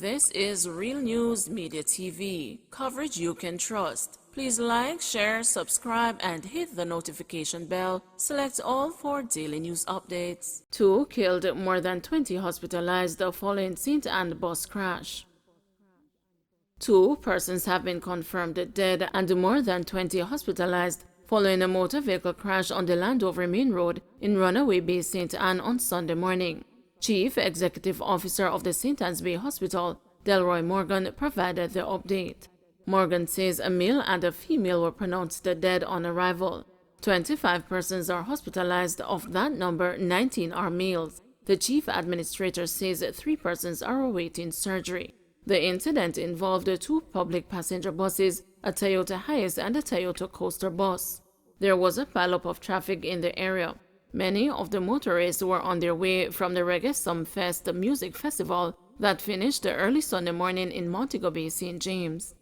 This is Real News Media TV, coverage you can trust. Please like, share, subscribe, and hit the notification bell. Select all for daily news updates. 2 killed, more than 20 hospitalized following St. Anne bus crash. 2 persons have been confirmed dead and more than 20 hospitalized following a motor vehicle crash on the Landover Main Road in Runaway Bay, St. Anne on Sunday morning. Chief Executive Officer of the St. Anne's Bay Hospital, Delroy Morgan, provided the update. Morgan says a male and a female were pronounced dead on arrival. 25 persons are hospitalized. Of that number, 19 are males. The chief administrator says 3 persons are awaiting surgery. The incident involved 2 public passenger buses, a Toyota Hiace and a Toyota Coaster bus. There was a pileup of traffic in the area. Many of the motorists were on their way from the Reggae Sumfest music festival that finished early Sunday morning in Montego Bay, St. James.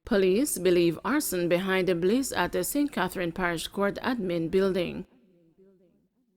Police believe arson behind the blaze at the St. Catherine Parish Court admin building.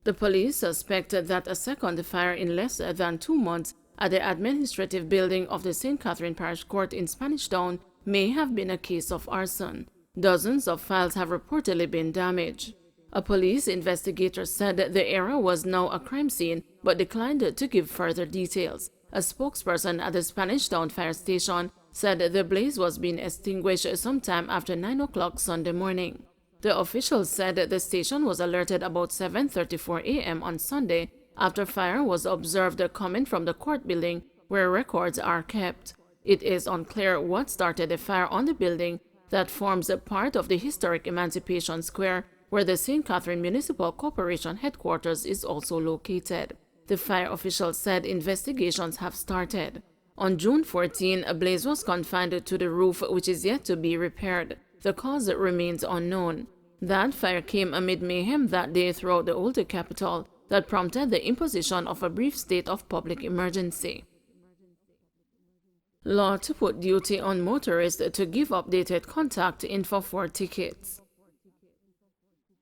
The police suspect that a second fire in less than 2 months at the administrative building of the St. Catherine Parish Court in Spanish Town may have been a case of arson. Dozens of files have reportedly been damaged. A police investigator said the area was now a crime scene but declined to give further details. A spokesperson at the Spanish Town Fire Station said the blaze was being extinguished sometime after 9 o'clock Sunday morning. The officials said the station was alerted about 7:34 a.m. on Sunday after fire was observed coming from the court building where records are kept. It is unclear what started the fire on the building that forms a part of the historic Emancipation Square where the St. Catherine Municipal Corporation headquarters is also located. The fire officials said investigations have started. On June 14, a blaze was confined to the roof, which is yet to be repaired. The cause remains unknown. That fire came amid mayhem that day throughout the older capital that prompted the imposition of a brief state of public emergency. Law to put duty on motorists to give updated contact info for tickets.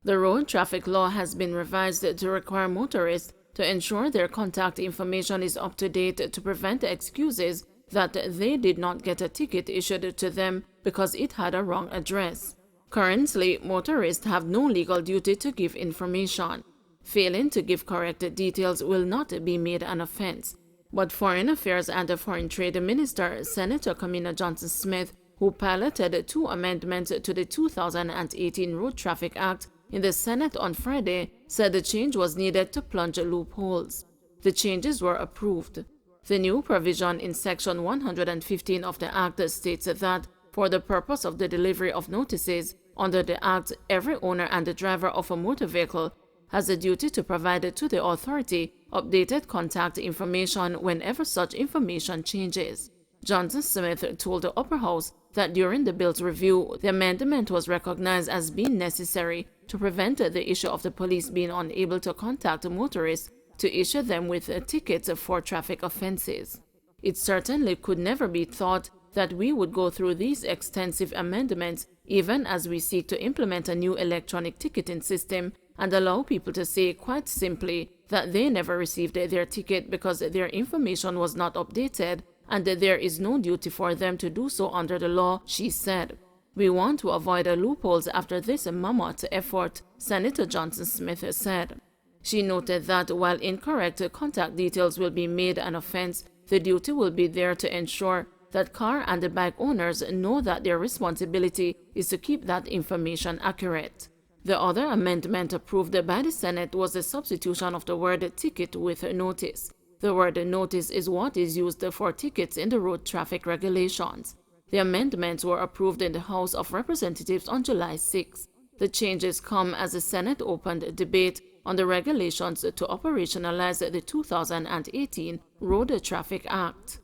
The road traffic law has been revised to require motorists to ensure their contact information is up to date to prevent excuses that they did not get a ticket issued to them because it had a wrong address. Currently, motorists have no legal duty to give information. Failing to give correct details will not be made an offense. But Foreign Affairs and Foreign Trade Minister Senator Kamina Johnson-Smith, who piloted 2 amendments to the 2018 Road Traffic Act in the Senate on Friday, said the change was needed to plunge loopholes. The changes were approved. The new provision in Section 115 of the Act states that, for the purpose of the delivery of notices, under the Act, every owner and the driver of a motor vehicle has a duty to provide to the authority updated contact information whenever such information changes. Johnson-Smith told the Upper House that during the bill's review, the amendment was recognized as being necessary to prevent the issue of the police being unable to contact motorists to issue them with tickets for traffic offenses. It certainly could never be thought that we would go through these extensive amendments even as we seek to implement a new electronic ticketing system and allow people to say quite simply that they never received their ticket because their information was not updated and there is no duty for them to do so under the law, she said. We want to avoid loopholes after this mammoth effort, Senator Johnson-Smith said. She noted that while incorrect contact details will be made an offense, the duty will be there to ensure that car and bike owners know that their responsibility is to keep that information accurate. The other amendment approved by the Senate was the substitution of the word ticket with notice. The word notice is what is used for tickets in the road traffic regulations. The amendments were approved in the House of Representatives on July 6. The changes come as the Senate opened debate on the regulations to operationalize the 2018 Road Traffic Act.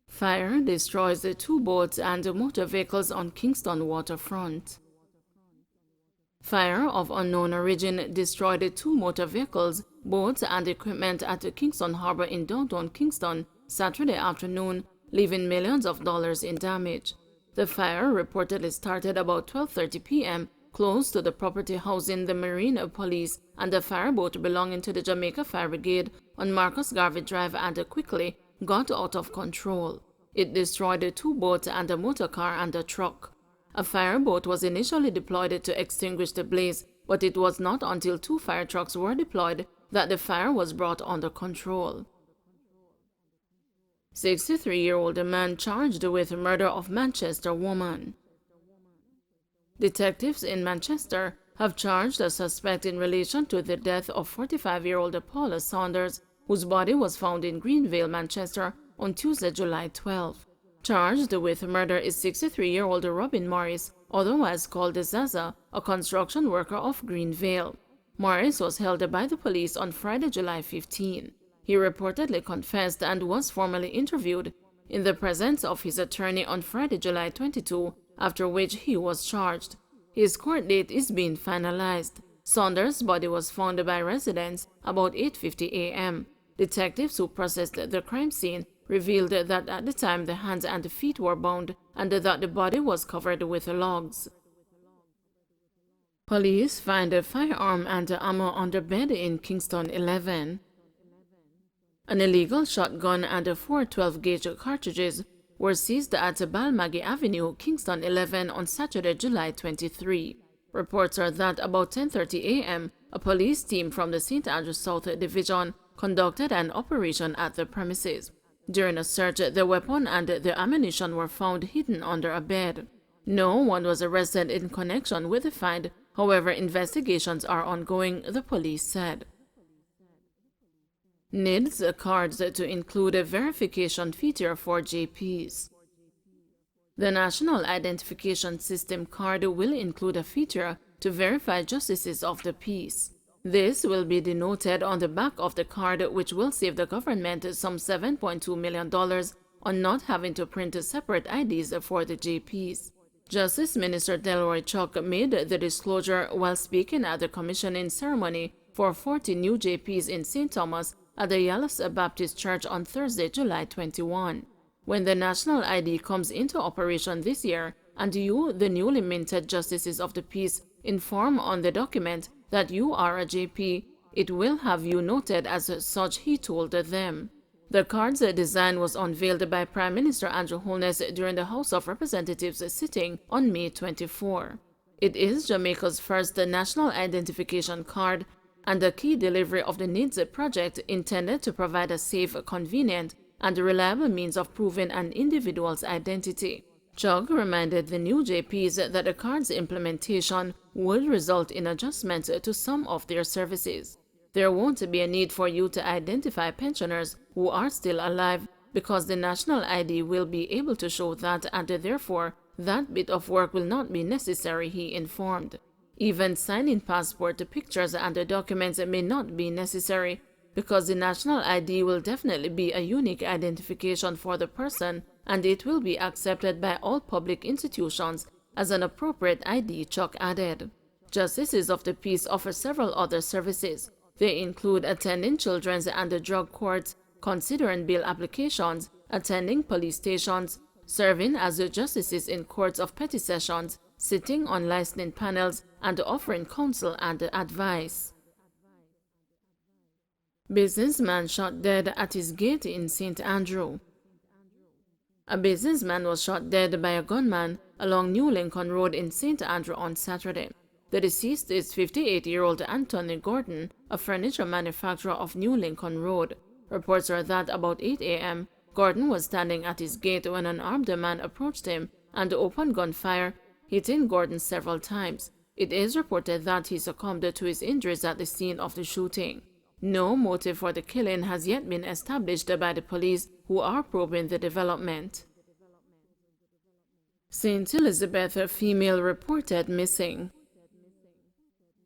Fire destroys 2 boats and motor vehicles on Kingston waterfront. Fire of unknown origin destroyed 2 motor vehicles, boats and equipment at Kingston Harbor in downtown Kingston Saturday afternoon, leaving millions of dollars in damage. The fire reportedly started about 12:30 p.m. close to the property housing the Marine Police and a fireboat belonging to the Jamaica Fire Brigade on Marcus Garvey Drive and quickly got out of control. It destroyed 2 boats and a motor car and a truck. A fireboat was initially deployed to extinguish the blaze, but it was not until 2 fire trucks were deployed that the fire was brought under control. 63-year-old man charged with murder of Manchester woman. Detectives in Manchester have charged a suspect in relation to the death of 45-year-old Paula Saunders, whose body was found in Greenvale, Manchester, on Tuesday, July 12. Charged with murder is 63-year-old Robin Morris, otherwise called Zaza, a construction worker of Greenvale. Morris was held by the police on Friday, July 15. He reportedly confessed and was formally interviewed in the presence of his attorney on Friday, July 22, after which he was charged. His court date is being finalized. Saunders' body was found by residents about 8:50 a.m. Detectives who processed the crime scene revealed that at the time the hands and feet were bound and that the body was covered with logs. Police find a firearm and ammo under bed in Kingston 11. An illegal shotgun and 4 12-gauge cartridges were seized at Balmaggie Avenue, Kingston 11 on Saturday, July 23. Reports are that about 10:30 a.m., a police team from the St. Andrews South Division conducted an operation at the premises. During a search, the weapon and the ammunition were found hidden under a bed. No one was arrested in connection with the find. However, investigations are ongoing, the police said. Needs cards to include a verification feature for JPs. The National Identification System card will include a feature to verify justices of the peace. This will be denoted on the back of the card, which will save the government some $7.2 million on not having to print separate IDs for the JPs. Justice Minister Delroy Chuck made the disclosure while speaking at the commissioning ceremony for 40 new JPs in St. Thomas at the Yallahs Baptist Church on Thursday, July 21. When the national ID comes into operation this year, and you, the newly minted Justices of the Peace, inform on the document that you are a JP, it will have you noted as such, he told them. The card's design was unveiled by Prime Minister Andrew Holness during the House of Representatives sitting on May 24. It is Jamaica's first national identification card and a key delivery of the NIDS project intended to provide a safe, convenient, and reliable means of proving an individual's identity. Chuck reminded the new JPs that the card's implementation would result in adjustments to some of their services. There won't be a need for you to identify pensioners who are still alive because the national ID will be able to show that, and therefore that bit of work will not be necessary, he informed. Even signing passport pictures and the documents may not be necessary because the national ID will definitely be a unique identification for the person and it will be accepted by all public institutions as an appropriate ID, Chuck added. Justices of the Peace offer several other services. They include attending children's and drug courts, considering bail applications, attending police stations, serving as justices in courts of petty sessions, sitting on licensing panels, and offering counsel and advice. Businessman shot dead at his gate in St. Andrew. A businessman was shot dead by a gunman along New Lincoln Road in St. Andrew on Saturday. The deceased is 58-year-old Anthony Gordon, a furniture manufacturer of New Lincoln Road. Reports are that about 8 a.m., Gordon was standing at his gate when an armed man approached him and opened gunfire, hitting Gordon several times. It is reported that he succumbed to his injuries at the scene of the shooting. No motive for the killing has yet been established by the police, who are probing the development. St. Elizabeth female reported missing.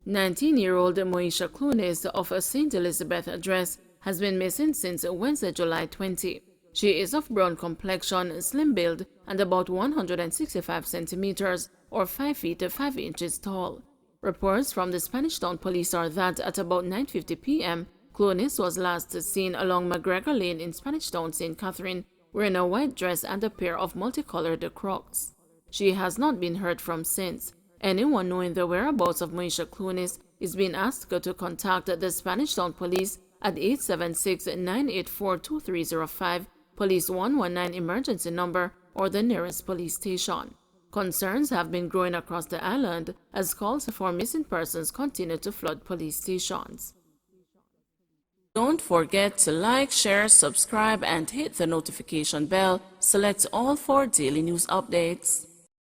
19-year-old Moesha Clunes of a St. Elizabeth address has been missing since Wednesday, July 20. She is of brown complexion, slim build, and about 165 centimeters, or 5 feet 5 inches tall. Reports from the Spanish Town Police are that at about 9:50 p.m., Clunes was last seen along McGregor Lane in Spanish Town, St. Catherine, wearing a white dress and a pair of multicolored Crocs. She has not been heard from since. Anyone knowing the whereabouts of Moesha Clunis is being asked to contact the Spanish Town Police at 876-984-2305, Police 119 emergency number, or the nearest police station. Concerns have been growing across the island as calls for missing persons continue to flood police stations. Don't forget to like, share, subscribe, and hit the notification bell. Select all for daily news updates.